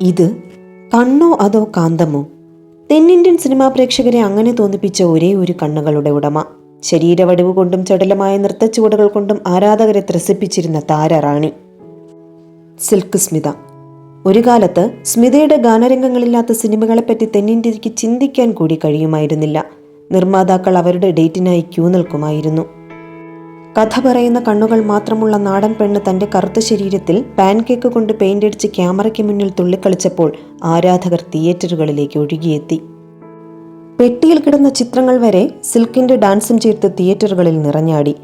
ഇത് കണ്ണോ അതോ കാന്തമോ? തെന്നിന്ത്യൻ സിനിമാ പ്രേക്ഷകരെ അങ്ങനെ തോന്നിപ്പിച്ച ഒരേ ഒരു കണ്ണുകളുടെ ഉടമ. ശരീരവടിവ് കൊണ്ടും ചടുലമായ നൃത്തച്ചുവടുകൾ കൊണ്ടും ആരാധകരെ ത്രസിപ്പിച്ചിരുന്ന താരറാണി സിൽക്ക് സ്മിത. ഒരു കാലത്ത് സ്മിതയുടെ ഗാനരംഗങ്ങളില്ലാത്ത സിനിമകളെപ്പറ്റി തെന്നിന്ത്യക്ക് ചിന്തിക്കാൻ കൂടി കഴിയുമായിരുന്നില്ല. നിർമ്മാതാക്കൾ അവരുടെ ഡേറ്റിനായി ക്യൂ നിൽക്കുമായിരുന്നു. കഥ പറയുന്ന കണ്ണുകൾ മാത്രമുള്ള നാടൻ പെണ്ണ് തന്റെ കറുത്ത ശരീരത്തിൽ പാൻകേക്ക് കൊണ്ട് പെയിന്റടിച്ച് ക്യാമറയ്ക്ക് മുന്നിൽ തുള്ളിക്കളിച്ചപ്പോൾ ആരാധകർ തിയേറ്ററുകളിലേക്ക് ഒഴുകിയെത്തി. പെട്ടിയിൽ കിടന്ന ചിത്രങ്ങൾ വരെ സിൽക്കിന്റെ ഡാൻസും ചേർത്ത് തിയേറ്ററുകളിൽ നിറഞ്ഞാടി.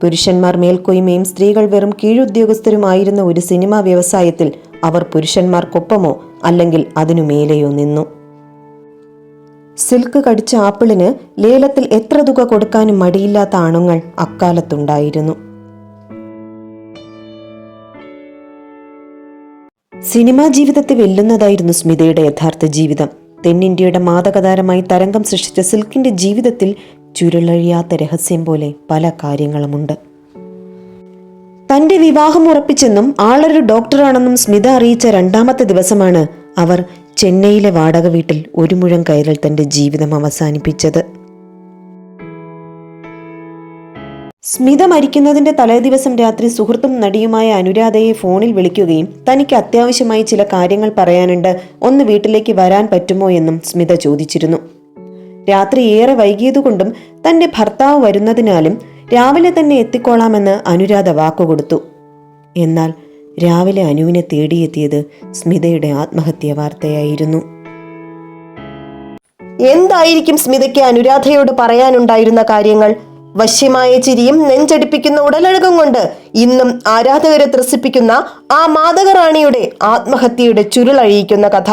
പുരുഷന്മാർ മേൽക്കോയ്മയും സ്ത്രീകൾ വെറും കീഴുദ്യോഗസ്ഥരുമായിരുന്ന ഒരു സിനിമാ വ്യവസായത്തിൽ അവർ പുരുഷന്മാർക്കൊപ്പമോ അല്ലെങ്കിൽ അതിനു മേലെയോ നിന്നു. സിൽക്ക് കടിച്ച ആപ്പിളിന് ലേലത്തിൽ എത്ര തുക കൊടുക്കാനും മടിയില്ലാത്ത ആണുങ്ങൾ അക്കാലത്തുണ്ടായിരുന്നു. സിനിമാ ജീവിതത്തെ വെല്ലുന്നതായിരുന്നു സ്മിതയുടെ യഥാർത്ഥ ജീവിതം. തെന്നിന്ത്യയുടെ മാദകതാരമായി തരംഗം സൃഷ്ടിച്ച സിൽക്കിന്റെ ജീവിതത്തിൽ ചുരുളഴിയാത്ത രഹസ്യം പോലെ പല കാര്യങ്ങളുമുണ്ട്. തന്റെ വിവാഹം ഉറപ്പിച്ചെന്നും ആളൊരു ഡോക്ടറാണെന്നും സ്മിത അറിയിച്ച രണ്ടാമത്തെ ദിവസമാണ് അവർ ചെന്നൈയിലെ വാടക വീട്ടിൽ ഒരു മുഴം കയറിൽ തന്റെ ജീവിതം അവസാനിപ്പിച്ചത്. സ്മിത മരിക്കുന്നതിന്റെ തലേദിവസം രാത്രി സുഹൃത്തും നടിയുമായ അനുരാധയെ ഫോണിൽ വിളിക്കുകയും തനിക്ക് അത്യാവശ്യമായി ചില കാര്യങ്ങൾ പറയാനുണ്ട്, ഒന്ന് വീട്ടിലേക്ക് വരാൻ പറ്റുമോ എന്നും സ്മിത ചോദിച്ചിരുന്നു. രാത്രി ഏറെ വൈകിയതുകൊണ്ടും തന്റെ ഭർത്താവ് വരുന്നതിനാലും രാവിലെ തന്നെ എത്തിക്കോളാമെന്ന് അനുരാധ വാക്കുകൊടുത്തു. എന്നാൽ രാവിലെ അനുവിനെ തേടിയെത്തിയത് സ്മിതയുടെ ആത്മഹത്യാ വാർത്തയായിരുന്നു. എന്തായിരിക്കും സ്മിതയ്ക്ക് അനുരാധയോട് പറയാനുണ്ടായിരുന്ന കാര്യങ്ങൾ? വശ്യമായ ചിരിയും നെഞ്ചടിപ്പിക്കുന്ന ഉടലഴകും കൊണ്ട് ഇന്നും ആരാധകരെ ത്രസിപ്പിക്കുന്ന ആ മാദകറാണിയുടെ ആത്മഹത്യയുടെ ചുരുളഴിയിക്കുന്ന കഥ.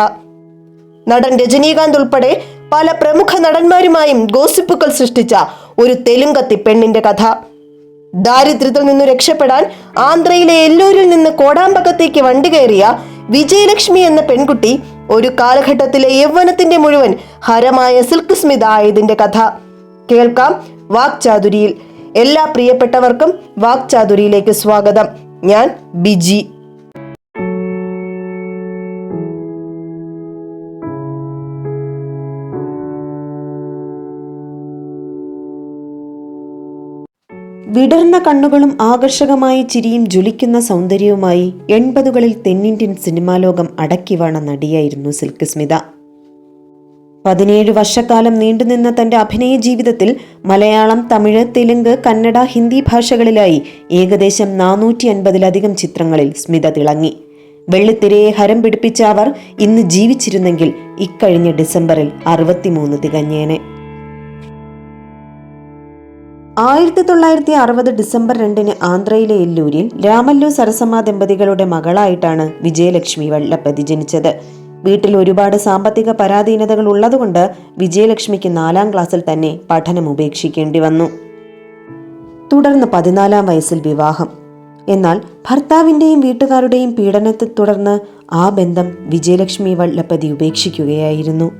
നടൻ രജനീകാന്ത് ഉൾപ്പെടെ പല പ്രമുഖ നടന്മാരുമായും ഗോസിപ്പുകൾ സൃഷ്ടിച്ച ഒരു തെലുങ്കത്തി പെണ്ണിന്റെ കഥ. ദാരിദ്ര്യത്തിൽ നിന്ന് രക്ഷപ്പെടാൻ ആന്ധ്രയിലെ എല്ലൂരിൽ നിന്ന് കോടാമ്പകത്തേക്ക് വണ്ടി കയറിയ വിജയലക്ഷ്മി എന്ന പെൺകുട്ടി ഒരു കാലഘട്ടത്തിലെ യൗവനത്തിന്റെ മുഴുവൻ ഹരമായ സിൽക്ക് സ്മിത ആയതിന്റെ കഥ കേൾക്കാം വാക്ചാതുരിയിൽ. എല്ലാ പ്രിയപ്പെട്ടവർക്കും വാക്ചാതുരിയിലേക്ക് സ്വാഗതം. ഞാൻ ബിജി. വിടർന്ന കണ്ണുകളും ആകർഷകമായ ചിരിയും ജ്വലിക്കുന്ന സൗന്ദര്യവുമായി 80കളിൽ തെന്നിന്ത്യൻ സിനിമാ ലോകം അടക്കിവാണ നടിയായിരുന്നു സിൽക്ക് സ്മിത. 17 വർഷക്കാലം നീണ്ടുനിന്ന തന്റെ അഭിനയ ജീവിതത്തിൽ മലയാളം, തമിഴ്, തെലുങ്ക്, കന്നഡ, ഹിന്ദി ഭാഷകളിലായി ഏകദേശം 450-ലധികം ചിത്രങ്ങളിൽ സ്മിത തിളങ്ങി. വെള്ളിത്തിരയെ ഹരം പിടിപ്പിച്ച അവർ ഇന്ന് ജീവിച്ചിരുന്നെങ്കിൽ ഇക്കഴിഞ്ഞ ഡിസംബറിൽ 63 തികഞ്ഞേനെ. 1960 ഡിസംബർ 2 ആന്ധ്രയിലെ എല്ലൂരിൽ രാമല്ലു സരസമ്മ ദമ്പതികളുടെ മകളായിട്ടാണ് വിജയലക്ഷ്മി വല്ലപ്പതി ജനിച്ചത്. വീട്ടിൽ ഒരുപാട് സാമ്പത്തിക പരാധീനതകൾ ഉള്ളതുകൊണ്ട് വിജയലക്ഷ്മിക്ക് 4ാം ക്ലാസ്സിൽ തന്നെ പഠനം ഉപേക്ഷിക്കേണ്ടി വന്നു. തുടർന്ന് 14ാം വയസ്സിൽ വിവാഹം. എന്നാൽ ഭർത്താവിന്റെയും വീട്ടുകാരുടെയും പീഡനത്തെ തുടർന്ന് ആ ബന്ധം വിജയലക്ഷ്മി വല്ലപ്പതി ഉപേക്ഷിക്കുകയായിരുന്നു.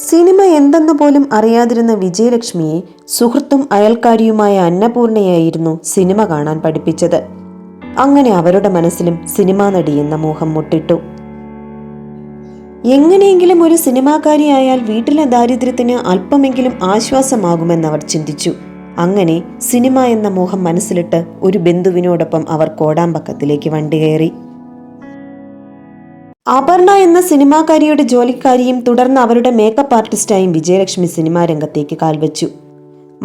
സിനിമ എന്തെന്ന് പോലും അറിയാതിരുന്ന വിജയലക്ഷ്മിയെ സുഹൃത്തും അയൽക്കാരിയുമായ അന്നപൂർണയായിരുന്നു സിനിമ കാണാൻ പഠിപ്പിച്ചത്. അങ്ങനെ അവരുടെ മനസ്സിലും സിനിമാ നടി എന്ന മോഹം മുട്ടിട്ടു. എങ്ങനെയെങ്കിലും ഒരു സിനിമാക്കാരിയായാൽ വീട്ടിലെ ദാരിദ്ര്യത്തിന് അല്പമെങ്കിലും ആശ്വാസമാകുമെന്നവർ ചിന്തിച്ചു. അങ്ങനെ സിനിമ എന്ന മോഹം മനസ്സിലിട്ട് ഒരു ബന്ധുവിനോടൊപ്പം അവർ കോടാമ്പക്കത്തിലേക്ക് വണ്ടി കയറി. അപർണ എന്ന സിനിമാക്കാരിയുടെ ജോലിക്കാരിയും തുടർന്ന് അവരുടെ മേക്കപ്പ് ആർട്ടിസ്റ്റായും വിജയലക്ഷ്മി സിനിമാ രംഗത്തേക്ക് കാൽവെച്ചു.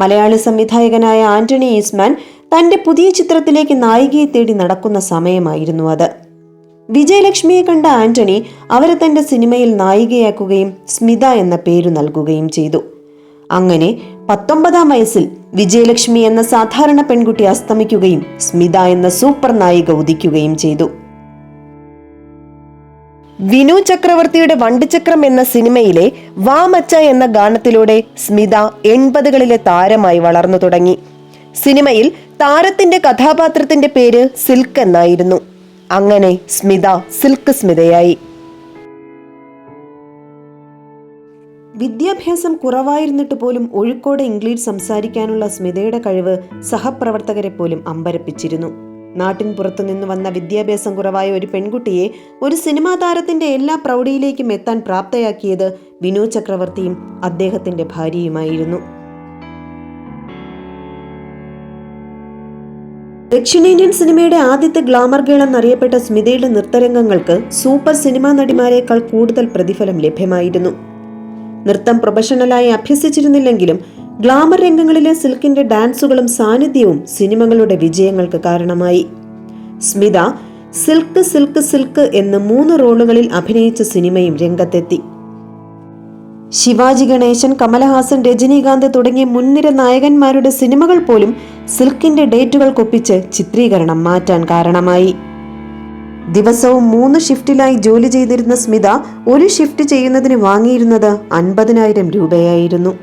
മലയാളി സംവിധായകനായ ആന്റണി ഈസ്മാൻ തന്റെ പുതിയ ചിത്രത്തിലേക്ക് നായികയെ തേടി നടക്കുന്ന സമയമായിരുന്നു അത്. വിജയലക്ഷ്മിയെ കണ്ട ആന്റണി അവരെ തന്റെ സിനിമയിൽ നായികയാക്കുകയും സ്മിത എന്ന പേരു നൽകുകയും ചെയ്തു. അങ്ങനെ 19ാം വയസ്സിൽ വിജയലക്ഷ്മി എന്ന സാധാരണ പെൺകുട്ടി അസ്തമിക്കുകയും സ്മിത എന്ന സൂപ്പർ നായിക ഉദിക്കുകയും ചെയ്തു. വിനു ചക്രവർത്തിയുടെ വണ്ടിച്ചക്രം എന്ന സിനിമയിലെ വാ മച്ച എന്ന ഗാനത്തിലൂടെ സ്മിത 80കളിലെ താരമായി വളർന്നു തുടങ്ങി. സിനിമയിൽ താരത്തിന്റെ കഥാപാത്രത്തിന്റെ പേര് സിൽക്ക് എന്നായിരുന്നു. അങ്ങനെ സ്മിത സിൽക്ക് സ്മിതയായി. വിദ്യാഭ്യാസം കുറവായിരുന്നിട്ട് പോലും ഒഴുക്കോടെ ഇംഗ്ലീഷ് സംസാരിക്കാനുള്ള സ്മിതയുടെ കഴിവ് സഹപ്രവർത്തകരെ പോലും അമ്പരപ്പിച്ചിരുന്നു. നാട്ടിൻ പുറത്തുനിന്ന് വന്ന വിദ്യാഭ്യാസം കുറവായ ഒരു പെൺകുട്ടിയെ ഒരു സിനിമാ താരത്തിന്റെ എല്ലാ പ്രൗഢിയിലേക്കും എത്താൻ പ്രാപ്തയാക്കിയത് വിനോദ് ചക്രവർത്തിയും അദ്ദേഹത്തിന്റെ ഭാര്യയുമായിരുന്നു. ദക്ഷിണേന്ത്യൻ സിനിമയുടെ ആദ്യത്തെ ഗ്ലാമർ ഗേൾ എന്നറിയപ്പെട്ട സ്മിതയുടെ നൃത്തരംഗങ്ങൾക്ക് സൂപ്പർ സിനിമാ നടിമാരെക്കാൾ കൂടുതൽ പ്രതിഫലം ലഭ്യമായിരുന്നു. നൃത്തം പ്രൊഫഷണലായി അഭ്യസിച്ചിരുന്നില്ലെങ്കിലും ഗ്ലാമർ രംഗങ്ങളിലെ സിൽക്കിന്റെ ഡാൻസുകളും സാന്നിധ്യവും സിനിമകളുടെ വിജയങ്ങൾക്ക് കാരണമായി. സ്മിത സിൽക്ക് സിൽക്ക് സിൽക്ക് എന്ന് 3 റോളുകളിൽ അഭിനയിച്ച സിനിമയും രംഗത്തെത്തി. ശിവാജി ഗണേശൻ, കമലഹാസൻ, രജനീകാന്ത് തുടങ്ങിയ മുൻനിര നായകന്മാരുടെ സിനിമകൾ പോലും സിൽക്കിന്റെ ഡേറ്റുകൾക്കൊപ്പിച്ച് ചിത്രീകരണം മാറ്റാൻ കാരണമായി. ദിവസവും 3 ഷിഫ്റ്റിലായി ജോലി ചെയ്തിരുന്ന സ്മിത ഒരു ഷിഫ്റ്റ് ചെയ്യുന്നതിന് വാങ്ങിയിരുന്നത് 50,000 രൂപയായിരുന്നു.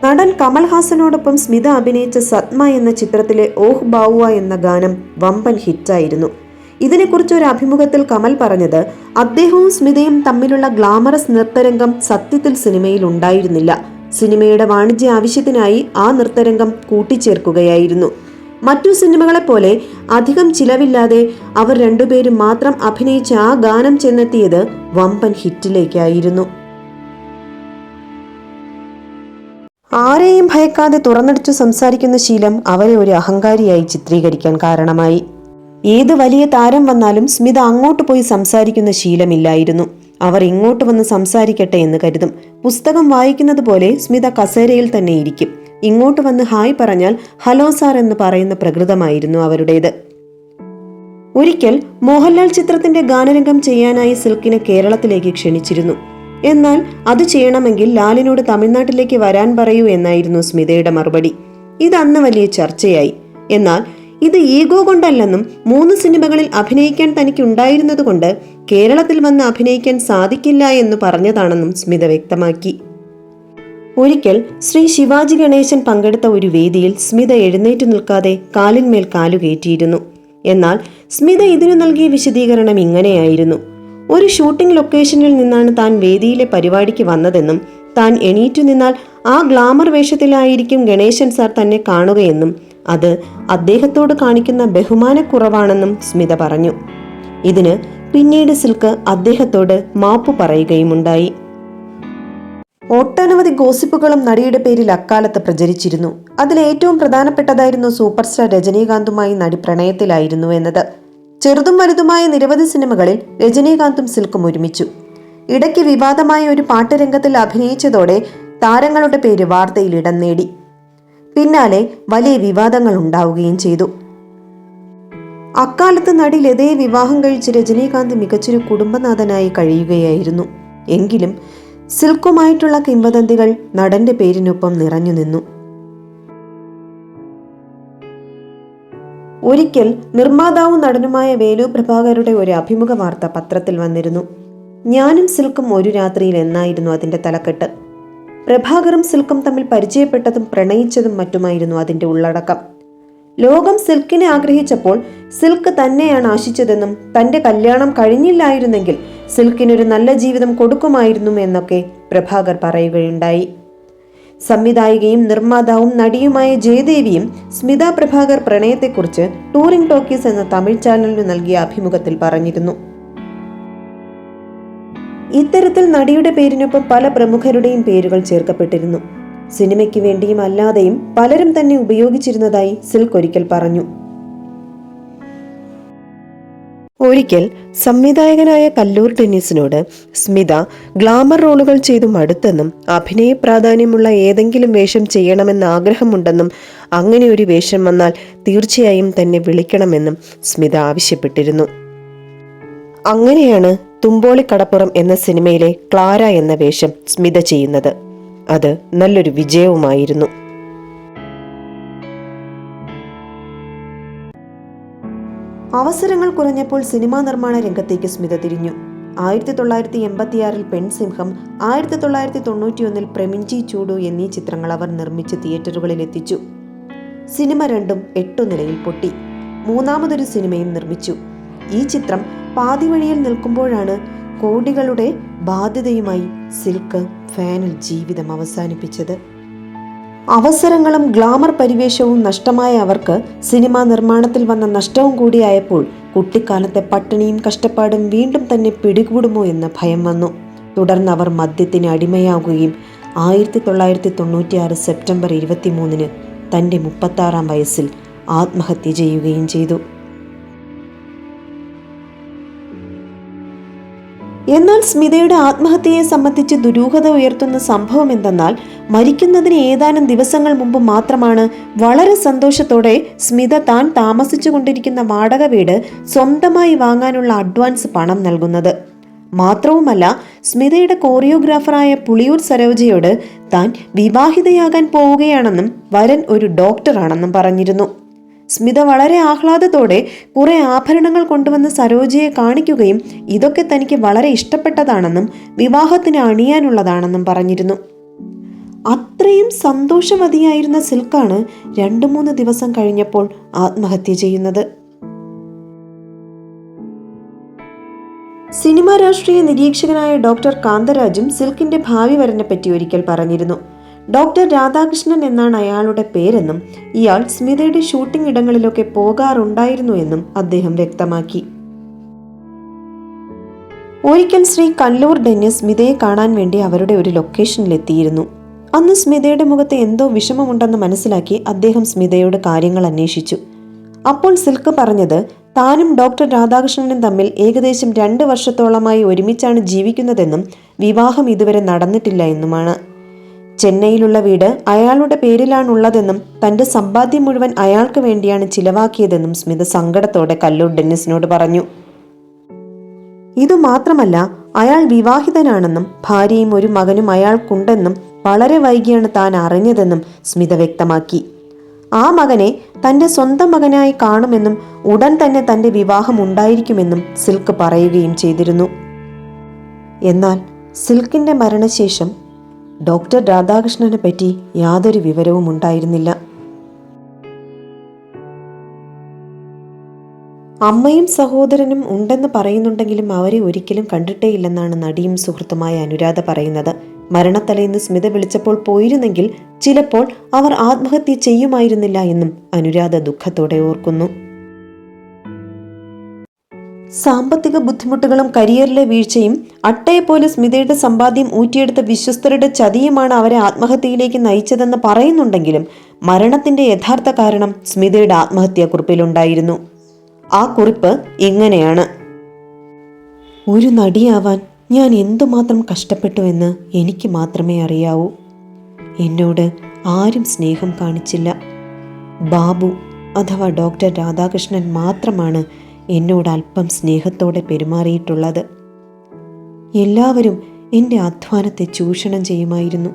നടൻ കമൽഹാസനോടൊപ്പം സ്മിത അഭിനയിച്ച സത്മ എന്ന ചിത്രത്തിലെ ഓഹ് ബാവുവ എന്ന ഗാനം വമ്പൻ ഹിറ്റായിരുന്നു. ഇതിനെക്കുറിച്ച് ഒരു അഭിമുഖത്തിൽ കമൽ പറഞ്ഞത്, അദ്ദേഹവും സ്മിതയും തമ്മിലുള്ള ഗ്ലാമറസ് നൃത്തരംഗം സത്യത്തിൽ സിനിമയിൽ ഉണ്ടായിരുന്നില്ല. സിനിമയുടെ വാണിജ്യ ആവശ്യത്തിനായി ആ നൃത്തരംഗം കൂട്ടിച്ചേർക്കുകയായിരുന്നു. മറ്റു സിനിമകളെപ്പോലെ അധികം ചിലവില്ലാതെ അവർ രണ്ടുപേരും മാത്രം അഭിനയിച്ച ആ ഗാനം ചെന്നെത്തിയത് വമ്പൻ ഹിറ്റിലേക്കായിരുന്നു. ആരെയും ഭയക്കാതെ തുറന്നടിച്ചു സംസാരിക്കുന്ന ശീലം അവരെ ഒരു അഹങ്കാരിയായി ചിത്രീകരിക്കാൻ കാരണമായി. ഏത് വലിയ താരം വന്നാലും സ്മിത അങ്ങോട്ട് പോയി സംസാരിക്കുന്ന ശീലമില്ലായിരുന്നു. അവർ ഇങ്ങോട്ട് വന്ന് സംസാരിക്കട്ടെ എന്ന് കരുതും. പുസ്തകം വായിക്കുന്നത് പോലെ സ്മിത കസേരയിൽ തന്നെ ഇരിക്കും. ഇങ്ങോട്ട് വന്ന് ഹായ് പറഞ്ഞാൽ ഹലോ സാർ എന്ന് പറയുന്ന പ്രകൃതമായിരുന്നു അവരുടേത്. ഒരിക്കൽ മോഹൻലാൽ ചിത്രത്തിന്റെ ഗാനരംഗം ചെയ്യാനായി സിൽക്കിനെ കേരളത്തിലേക്ക് ക്ഷണിച്ചിരുന്നു. എന്നാൽ അത് ചെയ്യണമെങ്കിൽ ലാലിനോട് തമിഴ്നാട്ടിലേക്ക് വരാൻ പറയൂ എന്നായിരുന്നു സ്മിതയുടെ മറുപടി. ഇത് അന്ന് വലിയ ചർച്ചയായി. എന്നാൽ ഇത് ഈഗോ കൊണ്ടല്ലെന്നും 3 സിനിമകളിൽ അഭിനയിക്കാൻ തനിക്കുണ്ടായിരുന്നത് കൊണ്ട് കേരളത്തിൽ വന്ന് അഭിനയിക്കാൻ സാധിക്കില്ല എന്ന് പറഞ്ഞതാണെന്നും സ്മിത വ്യക്തമാക്കി. ഒരിക്കൽ ശ്രീ ശിവാജി ഗണേശൻ പങ്കെടുത്ത ഒരു വേദിയിൽ സ്മിത എഴുന്നേറ്റു നിൽക്കാതെ കാലിന്മേൽ കാലുകയറ്റിയിരുന്നു. എന്നാൽ സ്മിത ഇതിനു നൽകിയ വിശദീകരണം ഇങ്ങനെയായിരുന്നു: ഒരു ഷൂട്ടിംഗ് ലൊക്കേഷനിൽ നിന്നാണ് താൻ വേദിയിലെ പരിപാടിക്ക് വന്നതെന്നും താൻ എണീറ്റു നിന്നാൽ ആ ഗ്ലാമർ വേഷത്തിലായിരിക്കും ഗണേശൻ സാർ തന്നെ കാണുകയെന്നും അത് അദ്ദേഹത്തോട് കാണിക്കുന്ന ബഹുമാനക്കുറവാണെന്നും സ്മിത പറഞ്ഞു. ഇതിന് പിന്നീട് സിൽക്ക് അദ്ദേഹത്തോട് മാപ്പു പറയുകയുമുണ്ടായി. ഒട്ടനവധി ഗോസിപ്പുകളും നടിയുടെ പേരിൽ അക്കാലത്ത് പ്രചരിച്ചിരുന്നു. അതിലേറ്റവും പ്രധാനപ്പെട്ടതായിരുന്നു സൂപ്പർ സ്റ്റാർ രജനീകാന്തുമായി നടി പ്രണയത്തിലായിരുന്നു എന്നത്. ചെറുതും വലുതുമായ നിരവധി സിനിമകളിൽ രജനീകാന്തും സിൽക്കും ഒരുമിച്ചു. ഇടയ്ക്ക് വിവാദമായ ഒരു പാട്ടുരംഗത്തിൽ അഭിനയിച്ചതോടെ താരങ്ങളുടെ പേര് വാർത്തയിൽ ഇടം നേടി. പിന്നാലെ വലിയ വിവാദങ്ങൾ ഉണ്ടാവുകയും ചെയ്തു. അക്കാലത്ത് നടി ലതയെ വിവാഹം കഴിച്ച് രജനീകാന്ത് മികച്ചൊരു കുടുംബനാഥനായി കഴിയുകയായിരുന്നു. എങ്കിലും സിൽക്കുമായിട്ടുള്ള കിംവദന്തികൾ നടന്റെ പേരിനൊപ്പം നിറഞ്ഞു നിന്നു. ഒരിക്കൽ നിർമ്മാതാവും നടനുമായ വേലു പ്രഭാകരുടെ ഒരു അഭിമുഖ വാർത്ത പത്രത്തിൽ വന്നിരുന്നു. ഞാനും സിൽക്കും ഒരു രാത്രിയിൽ എന്നായിരുന്നു അതിന്റെ തലക്കെട്ട്. പ്രഭാകറും സിൽക്കും തമ്മിൽ പരിചയപ്പെട്ടതും പ്രണയിച്ചതും മറ്റുമായിരുന്നു അതിന്റെ ഉള്ളടക്കം. ലോകം സിൽക്കിനെ ആഗ്രഹിച്ചപ്പോൾ സിൽക്ക് തന്നെയാണ് ആശിച്ചതെന്നും തന്റെ കല്യാണം കഴിഞ്ഞില്ലായിരുന്നെങ്കിൽ സിൽക്കിനൊരു നല്ല ജീവിതം കൊടുക്കുമായിരുന്നു എന്നൊക്കെ പ്രഭാകർ പറയുകയുണ്ടായി. സംവിധായികയും നിർമ്മാതാവും നടിയുമായ ജയദേവിയും സ്മിത പ്രഭാകർ പ്രണയത്തെക്കുറിച്ച് ടൂറിംഗ് ടോക്കീസ് എന്ന തമിഴ് ചാനലിന് നൽകിയ അഭിമുഖത്തിൽ പറഞ്ഞിരുന്നു. ഇത്തരത്തിൽ നടിയുടെ പേരിനൊപ്പം പല പ്രമുഖരുടെയും പേരുകൾ ചേർക്കപ്പെട്ടിരുന്നു. സിനിമയ്ക്ക് വേണ്ടിയും അല്ലാതെയും പലരും തന്നെ ഉപയോഗിച്ചിരുന്നതായി സിൽക്ക് ഒരിക്കൽ പറഞ്ഞു. ഒരിക്കൽ സംവിധായകനായ കല്ലൂർ ടെന്നീസിനോട് സ്മിത ഗ്ലാമർ റോളുകൾ ചെയ്തു മടുത്തെന്നും അഭിനയ പ്രാധാന്യമുള്ള ഏതെങ്കിലും വേഷം ചെയ്യണമെന്ന് ആഗ്രഹമുണ്ടെന്നും അങ്ങനെ ഒരു വേഷം വന്നാൽ തീർച്ചയായും തന്നെ വിളിക്കണമെന്നും സ്മിത ആവശ്യപ്പെട്ടിരുന്നു. അങ്ങനെയാണ് തുമ്പോളിക്കടപ്പുറം എന്ന സിനിമയിലെ ക്ലാര എന്ന വേഷം സ്മിത ചെയ്യുന്നത്. അത് നല്ലൊരു വിജയവുമായിരുന്നു. അവസരങ്ങൾ കുറഞ്ഞപ്പോൾ സിനിമാ നിർമ്മാണ രംഗത്തേക്ക് സ്മിത തിരിഞ്ഞു. 1986 പെൺസിംഹം, 1991 പ്രമിഞ്ചി ചൂടു എന്നീ ചിത്രങ്ങൾ അവർ നിർമ്മിച്ച് തിയേറ്ററുകളിൽ എത്തിച്ചു. സിനിമ രണ്ടും 8 നിലയിൽ പൊട്ടി. മൂന്നാമതൊരു സിനിമയും നിർമ്മിച്ചു. ഈ ചിത്രം പാതിവഴിയിൽ നിൽക്കുമ്പോഴാണ് കോടികളുടെ ബാധ്യതയുമായി സിൽക്ക് ഫാനിൽ ജീവിതം അവസാനിപ്പിച്ചത്. അവസരങ്ങളും ഗ്ലാമർ പരിവേഷവും നഷ്ടമായ അവർക്ക് സിനിമാ നിർമ്മാണത്തിൽ വന്ന നഷ്ടവും കൂടിയായപ്പോൾ കുട്ടിക്കാലത്തെ പട്ടിണിയും കഷ്ടപ്പാടും വീണ്ടും തന്നെ പിടികൂടുമോ എന്ന ഭയം വന്നു. തുടർന്ന് അവർ മദ്യത്തിന് അടിമയാകുകയും 1996 സെപ്റ്റംബർ 23 തൻ്റെ 36-ാം വയസ്സിൽ ആത്മഹത്യ ചെയ്യുകയും ചെയ്തു. എന്നാൽ സ്മിതയുടെ ആത്മഹത്യയെ സംബന്ധിച്ച് ദുരൂഹത ഉയർത്തുന്ന സംഭവം എന്തെന്നാൽ, മരിക്കുന്നതിന് ഏതാനും ദിവസങ്ങൾ മുമ്പ് മാത്രമാണ് വളരെ സന്തോഷത്തോടെ സ്മിത താൻ താമസിച്ചു കൊണ്ടിരിക്കുന്ന വാടക വീട് സ്വന്തമായി വാങ്ങാനുള്ള അഡ്വാൻസ് പണം നൽകുന്നത്. മാത്രവുമല്ല, സ്മിതയുടെ കോറിയോഗ്രാഫറായ പുളിയൂർ സരോജയോട് താൻ വിവാഹിതയാകാൻ പോവുകയാണെന്നും വരൻ ഒരു ഡോക്ടറാണെന്നും പറഞ്ഞിരുന്നു. സ്മിത വളരെ ആഹ്ലാദത്തോടെ കുറെ ആഭരണങ്ങൾ കൊണ്ടുവന്ന് സരോജയെ കാണിക്കുകയും ഇതൊക്കെ തനിക്ക് വളരെ ഇഷ്ടപ്പെട്ടതാണെന്നും വിവാഹത്തിന് അണിയാനുള്ളതാണെന്നും പറഞ്ഞിരുന്നു. അത്രയും സന്തോഷവതിയായിരുന്ന സിൽക്കാണ് 2-3 ദിവസം കഴിഞ്ഞപ്പോൾ ആത്മഹത്യ ചെയ്യുന്നത്. സിനിമാ രാഷ്ട്രീയ നിരീക്ഷകനായ ഡോക്ടർ കാന്തരാജും സിൽക്കിന്റെ ഭാവി വരനെ പറ്റി ഒരിക്കൽ പറഞ്ഞിരുന്നു. ഡോക്ടർ രാധാകൃഷ്ണൻ എന്നാണ് അയാളുടെ പേരെന്നും ഇയാൾ സ്മിതയുടെ ഷൂട്ടിംഗ് ഇടങ്ങളിലൊക്കെ പോകാറുണ്ടായിരുന്നു എന്നും അദ്ദേഹം വ്യക്തമാക്കി. ഒരിക്കൽ ശ്രീ കല്ലൂർ ഡെന്നിസ് സ്മിതയെ കാണാൻ വേണ്ടി അവരുടെ ഒരു ലൊക്കേഷനിലെത്തിയിരുന്നു. അന്ന് സ്മിതയുടെ മുഖത്ത് എന്തോ വിഷമമുണ്ടെന്ന് മനസ്സിലാക്കി അദ്ദേഹം സ്മിതയോട് കാര്യങ്ങൾ അന്വേഷിച്ചു. അപ്പോൾ സിൽക്ക് പറഞ്ഞത് താനും ഡോക്ടർ രാധാകൃഷ്ണനും തമ്മിൽ ഏകദേശം 2 വർഷത്തോളമായി ഒരുമിച്ചാണ് ജീവിക്കുന്നതെന്നും വിവാഹം ഇതുവരെ നടന്നിട്ടില്ല എന്നുമാണ്. ചെന്നൈയിലുള്ള വീട് അയാളുടെ പേരിലാണുള്ളതെന്നും തന്റെ സമ്പാദ്യം മുഴുവൻ അയാൾക്ക് വേണ്ടിയാണ് ചിലവാക്കിയതെന്നും സ്മിത സങ്കടത്തോടെ കല്ലൂർ ഡെന്നിസിനോട് പറഞ്ഞു. ഇതുമാത്രമല്ല, അയാൾ വിവാഹിതനാണെന്നും ഭാര്യയും ഒരു മകനും അയാൾക്കുണ്ടെന്നും വളരെ വൈകിയാണ് താൻ അറിഞ്ഞതെന്നും സ്മിത വ്യക്തമാക്കി. ആ മകനെ തന്റെ സ്വന്തം മകനായി കാണുമെന്നും ഉടൻ തന്നെ തന്റെ വിവാഹം ഉണ്ടായിരിക്കുമെന്നും സിൽക്ക് പറയുകയും ചെയ്തിരുന്നു. എന്നാൽ സിൽക്കിന്റെ മരണശേഷം ഡോക്ടർ രാധാകൃഷ്ണനെ പറ്റി യാതൊരു വിവരവും ഉണ്ടായിരുന്നില്ല. അമ്മയും സഹോദരനും ഉണ്ടെന്ന് പറയുന്നുണ്ടെങ്കിലും അവരെ ഒരിക്കലും കണ്ടിട്ടേയില്ലെന്നാണ് നടിയും സുഹൃത്തുമായ അനുരാധ പറയുന്നത്. മരണത്തലേന്ന് സ്മിത വിളിച്ചപ്പോൾ പോയിരുന്നെങ്കിൽ ചിലപ്പോൾ അവർ ആത്മഹത്യ ചെയ്യുമായിരുന്നില്ല എന്നും അനുരാധ ദുഃഖത്തോടെ ഓർക്കുന്നു. സാമ്പത്തിക ബുദ്ധിമുട്ടുകളും കരിയറിലെ വീഴ്ചയും അട്ടയെപ്പോലെ സ്മിതയുടെ സമ്പാദ്യം ഊറ്റിയെടുത്ത വിശ്വസ്തരുടെ ചതിയുമാണ് അവരെ ആത്മഹത്യയിലേക്ക് നയിച്ചതെന്ന് പറയുന്നുണ്ടെങ്കിലും മരണത്തിന്റെ യഥാർത്ഥ കാരണം സ്മിതയുടെ ആത്മഹത്യാക്കുറിപ്പിലുണ്ടായിരുന്നു. ആ കുറിപ്പ് ഇങ്ങനെയാണ്: ഒരു നടിയാവാൻ ഞാൻ എന്തുമാത്രം കഷ്ടപ്പെട്ടുവെന്ന് എനിക്ക് മാത്രമേ അറിയാവൂ. എന്നോട് ആരും സ്നേഹം കാണിച്ചില്ല. ബാബു അഥവാ ഡോക്ടർ രാധാകൃഷ്ണൻ മാത്രമാണ് എന്നോട് അല്പം സ്നേഹത്തോടെ പെരുമാറിയിട്ടുള്ളത്. എല്ലാവരും എൻ്റെ അധ്വാനത്തെ ചൂഷണം ചെയ്യുമായിരുന്നു.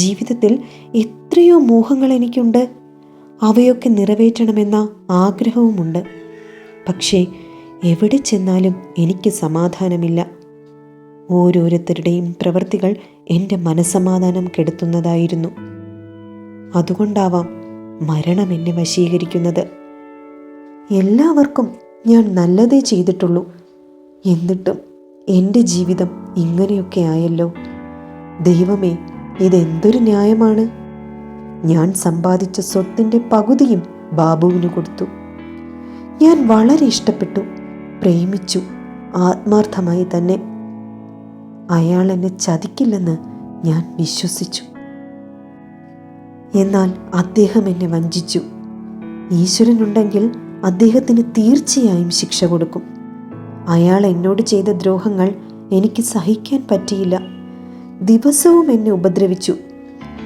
ജീവിതത്തിൽ എത്രയോ മോഹങ്ങൾ എനിക്കുണ്ട്. അവയൊക്കെ നിറവേറ്റണമെന്ന ആഗ്രഹവുമുണ്ട്. പക്ഷേ എവിടെ ചെന്നാലും എനിക്ക് സമാധാനമില്ല. ഓരോരുത്തരുടെയും പ്രവൃത്തികൾ എൻ്റെ മനസ്സമാധാനം കെടുത്തുന്നതായിരുന്നു. അതുകൊണ്ടാവാം മരണം എന്നെ വശീകരിക്കുന്നത്. എല്ലാവർക്കും ഞാൻ നല്ലതേ ചെയ്തിട്ടുള്ളൂ. എന്നിട്ടും എൻ്റെ ജീവിതം ഇങ്ങനെയൊക്കെ ആയല്ലോ. ദൈവമേ, ഇതെന്തൊരു ന്യായമാണ്. ഞാൻ സമ്പാദിച്ച സ്വത്തിൻ്റെ പകുതിയും ബാബുവിന് കൊടുത്തു. ഞാൻ വളരെ ഇഷ്ടപ്പെട്ടു, പ്രേമിച്ചു, ആത്മാർത്ഥമായി തന്നെ. അയാൾ എന്നെ ചതിക്കില്ലെന്ന് ഞാൻ വിശ്വസിച്ചു. എന്നാൽ അദ്ദേഹം എന്നെ വഞ്ചിച്ചു. ഈശ്വരനുണ്ടെങ്കിൽ അദ്ദേഹത്തിന് തീർച്ചയായും ശിക്ഷ കൊടുക്കും. അയാൾ എന്നോട് ചെയ്ത ദ്രോഹങ്ങൾ എനിക്ക് സഹിക്കാൻ പറ്റിയില്ല. ദിവസവും എന്നെ ഉപദ്രവിച്ചു.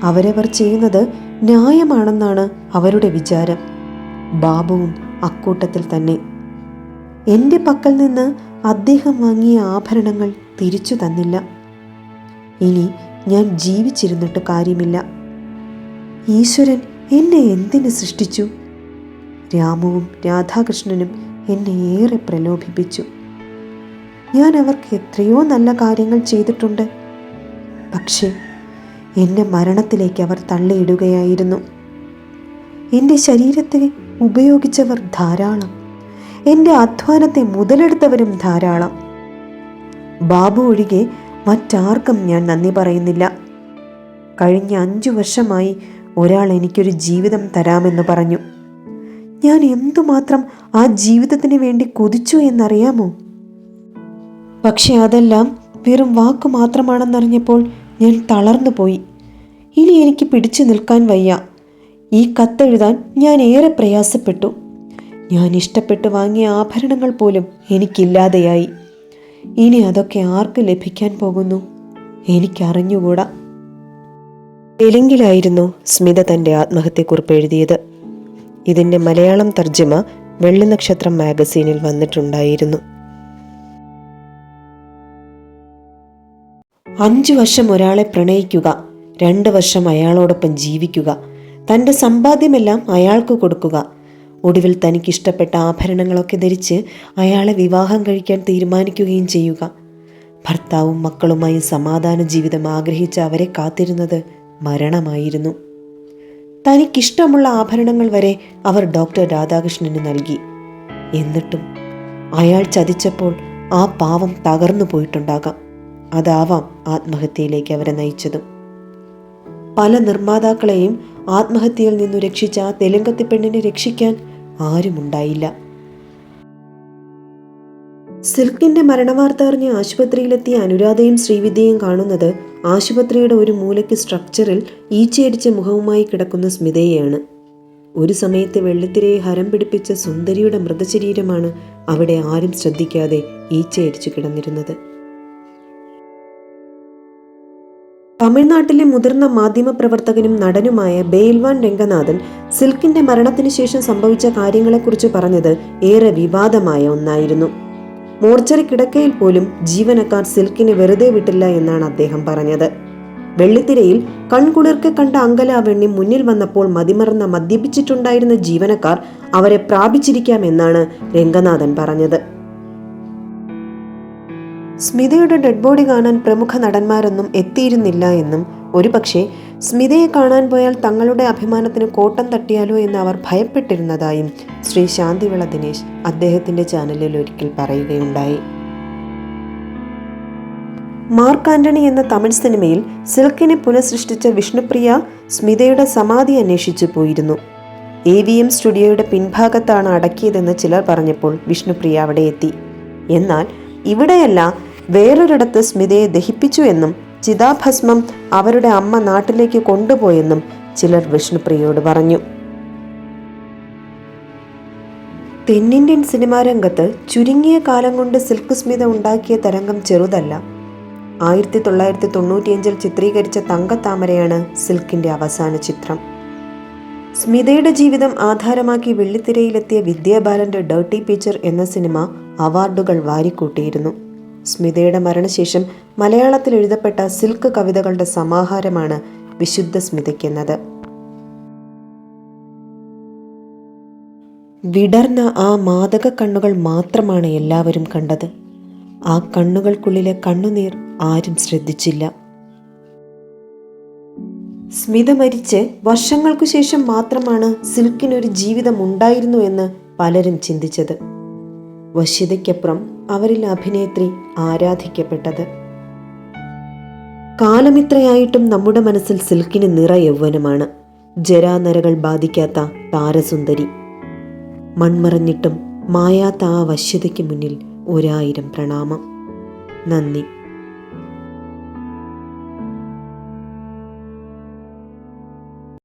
അവരവർ ചെയ്യുന്നത് ന്യായമാണെന്നാണ് അവരുടെ വിചാരം. ബാബുവും അക്കൂട്ടത്തിൽ തന്നെ. എൻ്റെ പക്കൽ നിന്ന് അദ്ദേഹം വാങ്ങിയ ആഭരണങ്ങൾ തിരിച്ചു തന്നില്ല. ഇനി ഞാൻ ജീവിച്ചിരുന്നിട്ട് കാര്യമില്ല. ഈശ്വരൻ എന്നെ എന്തിന് സൃഷ്ടിച്ചു? രാമുവും രാധാകൃഷ്ണനും എന്നെ ഏറെ പ്രലോഭിപ്പിച്ചു. ഞാൻ അവർക്ക് എത്രയോ നല്ല കാര്യങ്ങൾ ചെയ്തിട്ടുണ്ട്. പക്ഷേ എന്നെ മരണത്തിലേക്ക് അവർ തള്ളിയിടുകയായിരുന്നു. എൻ്റെ ശരീരത്തെ ഉപയോഗിച്ചവർ ധാരാളം. എൻ്റെ അധ്വാനത്തെ മുതലെടുത്തവരും ധാരാളം. ബാബു ഒഴികെ മറ്റാർക്കും ഞാൻ നന്ദി പറയുന്നില്ല. കഴിഞ്ഞ 5 വർഷമായി ഒരാൾ എനിക്കൊരു ജീവിതം തരാമെന്ന് പറഞ്ഞു. ഞാൻ എന്തുമാത്രം ആ ജീവിതത്തിന് വേണ്ടി കൊതിച്ചു എന്നറിയാമോ? പക്ഷെ അതെല്ലാം വെറും വാക്ക് മാത്രമാണെന്നറിഞ്ഞപ്പോൾ ഞാൻ തളർന്നു പോയി. ഇനി എനിക്ക് പിടിച്ചു നിൽക്കാൻ വയ്യ. ഈ കത്തെഴുതാൻ ഞാൻ ഏറെ പ്രയാസപ്പെട്ടു. ഞാൻ ഇഷ്ടപ്പെട്ട് വാങ്ങിയ ആഭരണങ്ങൾ പോലും എനിക്കില്ലാതെയായി. ഇനി അതൊക്കെ ആർക്ക് ലഭിക്കാൻ പോകുന്നു എനിക്കറിഞ്ഞുകൂടാ. തെലുങ്കിലായിരുന്നു സ്മിത തൻ്റെ ആത്മഹത്യക്കുറിപ്പ് എഴുതിയത്. ഇതിൻ്റെ മലയാളം തർജ്ജമ വെള്ളിനക്ഷത്രം മാഗസീനിൽ വന്നിട്ടുണ്ടായിരുന്നു. 5 വർഷം ഒരാളെ പ്രണയിക്കുക, 2 വർഷം അയാളോടൊപ്പം ജീവിക്കുക, തൻ്റെ സമ്പാദ്യമെല്ലാം അയാൾക്ക് കൊടുക്കുക, ഒടുവിൽ തനിക്കിഷ്ടപ്പെട്ട ആഭരണങ്ങളൊക്കെ ധരിച്ച് അയാളെ വിവാഹം കഴിക്കാൻ തീരുമാനിക്കുകയും ചെയ്യുക. ഭർത്താവും മക്കളുമായി സമാധാന ജീവിതം ആഗ്രഹിച്ച അവരെ കാത്തിരുന്നത് മരണമായിരുന്നു. തനിക്കിഷ്ടമുള്ള ആഭരണങ്ങൾ വരെ അവർ ഡോക്ടർ രാധാകൃഷ്ണന് നൽകി. എന്നിട്ടും അയാൾ ചതിച്ചപ്പോൾ ആ പാവം തകർന്നു പോയിട്ടുണ്ടാകാം. അതാവാം ആത്മഹത്യയിലേക്ക് അവരെ നയിച്ചതും. പല നിർമ്മാതാക്കളെയും ആത്മഹത്യയിൽ നിന്നു രക്ഷിച്ച ആ തെലുങ്കത്തി പെണ്ണിനെ രക്ഷിക്കാൻ ആരുമുണ്ടായില്ല. സിൽക്കിന്റെ മരണവാർത്ത അറിഞ്ഞ് ആശുപത്രിയിലെത്തിയ അനുരാധയും ശ്രീവിദ്യയും കാണുന്നത് ആശുപത്രിയുടെ ഒരു മൂലയ്ക്ക് സ്ട്രക്ചറിൽ ഈച്ചയടിച്ച മുഖവുമായി കിടക്കുന്ന സ്മിതയെയാണ്. ഒരു സമയത്ത് വെള്ളിത്തിരയെ ഹരം പിടിപ്പിച്ച സുന്ദരിയുടെ മൃതശരീരമാണ് അവിടെ ആരും ശ്രദ്ധിക്കാതെ ഈച്ചയടിച്ചു കിടന്നിരുന്നത്. തമിഴ്നാട്ടിലെ മുതിർന്ന മാധ്യമപ്രവർത്തകനും നടനുമായ ബെയിൽവാൻ രംഗനാഥൻ സിൽക്കിന്റെ മരണത്തിന് ശേഷം സംഭവിച്ച കാര്യങ്ങളെക്കുറിച്ച് പറഞ്ഞത് ഏറെ വിവാദമായ ഒന്നായിരുന്നു. മോർച്ചറി കിടക്കയിൽ പോലും ജീവനക്കാർ സിൽക്കിനെ വെറുതെ വിട്ടില്ല എന്നാണ് അദ്ദേഹം പറഞ്ഞത്. വെള്ളിത്തിരയിൽ കൺകുളിർക്കെ കണ്ട അങ്കലാവണ്യം മുന്നിൽ വന്നപ്പോൾ മതിമറന്ന മദ്യപിച്ചിട്ടുണ്ടായിരുന്ന ജീവനക്കാർ അവരെ പ്രാപിച്ചിരിക്കാമെന്നാണ് രംഗനാഥൻ പറഞ്ഞത്. സ്മിതയുടെ ഡെഡ് ബോഡി കാണാൻ പ്രമുഖ നടന്മാരൊന്നും എത്തിയിരുന്നില്ല എന്നും ഒരുപക്ഷെ സ്മിതയെ കാണാൻ പോയാൽ തങ്ങളുടെ അഭിമാനത്തിന് കോട്ടം തട്ടിയാലോ എന്ന് അവർ ഭയപ്പെട്ടിരുന്നതായും ശ്രീ ശാന്തിവിള ദിനേശ് അദ്ദേഹത്തിന്റെ ചാനലിൽ ഒരിക്കൽ പറയുകയുണ്ടായി. മാർക്ക് ആന്റണി എന്ന തമിഴ് സിനിമയിൽ സിൽക്കിനെ പുനഃസൃഷ്ടിച്ച വിഷ്ണുപ്രിയ സ്മിതയുടെ സമാധി അന്വേഷിച്ചു പോയിരുന്നു. AVM സ്റ്റുഡിയോയുടെ പിൻഭാഗത്താണ് അടക്കിയതെന്ന് ചിലർ പറഞ്ഞപ്പോൾ വിഷ്ണുപ്രിയ അവിടെ എത്തി. എന്നാൽ ഇവിടെയല്ല, വേറൊരിടത്ത് സ്മിതയെ ദഹിപ്പിച്ചു എന്നും ചിതാഭസ്മം അവരുടെ അമ്മ നാട്ടിലേക്ക് കൊണ്ടുപോയെന്നും ചിലർ വിഷ്ണുപ്രിയയോട് പറഞ്ഞു. തെന്നിന്ത്യൻ സിനിമാ രംഗത്ത് ചുരുങ്ങിയ കാലം കൊണ്ട് സിൽക്ക് സ്മിത ഉണ്ടാക്കിയ തരംഗം ചെറുതല്ല. 1995 ചിത്രീകരിച്ച തങ്കത്താമരയാണ് സിൽക്കിന്റെ അവസാന ചിത്രം. സ്മിതയുടെ ജീവിതം ആധാരമാക്കി വെള്ളിത്തിരയിലെത്തിയ വിദ്യാബാലന്റെ ഡേർട്ടി പിക്ചർ എന്ന സിനിമ അവാർഡുകൾ വാരിക്കൂട്ടിയിരുന്നു. സ്മിതയുടെ മരണശേഷം മലയാളത്തിൽ എഴുതപ്പെട്ട സിൽക്ക് കവിതകളുടെ സമാഹാരമാണ് വിശുദ്ധ സ്മിതയ്ക്കെന്നത്. വിടർന്ന ആ മാദക കണ്ണുകൾ മാത്രമാണ് എല്ലാവരും കണ്ടത്. ആ കണ്ണുകൾക്കുള്ളിലെ കണ്ണുനീർ ആരും ശ്രദ്ധിച്ചില്ല. സ്മിത മരിച്ച് വർഷങ്ങൾക്കു ശേഷം മാത്രമാണ് സിൽക്കിനൊരു ജീവിതം ഉണ്ടായിരുന്നു എന്ന് പലരും ചിന്തിച്ചത്. വശ്യതയ്ക്കപ്പുറം അവരിൽ അഭിനേത്രി ആരാധിക്കപ്പെട്ടത്. കാലമിത്രയായിട്ടും നമ്മുടെ മനസ്സിൽ സിൽക്കിന് നിറ യൗവനമാണ്. ജരാനരകൾ ബാധിക്കാത്ത താരസുന്ദരി. മൺമറഞ്ഞിട്ടും മായാത്ത ആ വശ്യതയ്ക്ക് മുന്നിൽ 1000 പ്രണാമം. നന്ദി.